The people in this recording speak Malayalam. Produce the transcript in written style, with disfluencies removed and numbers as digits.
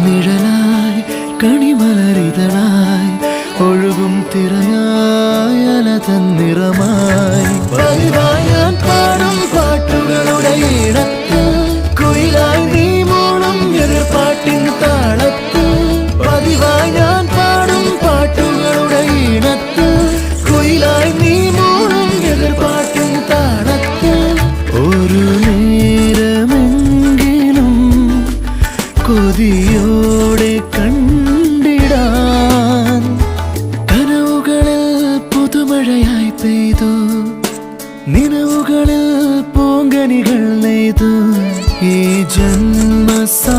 നിഴലായി കണിമലരിതളായി ഒഴുകും തിരയായി അലതൻ നിറമായി പതിവായി ഞാൻ പാടും പാട്ടുകളുടെ ഇടത്ത് കുയിലായി നീ മൂളും എതിർപ്പാട്ടിൻ താളത്ത് പതിവായി ഞാൻ പാടും പാട്ടുകളുടെ ഇടത്ത് കുയിലായി നീ മൂളും എതിർപ്പാട്ടിൻ താളത്ത് ഒരു നേരമെങ്കിലും കൊതിയോടെ കണ്ടിടാൻ കനവുകളിൽ പുതുമഴയായി പെയ്തു നിലവുകളിൽ പൂങ്കനികൾ നെയ്തു ഈ ജന്മസാഗരം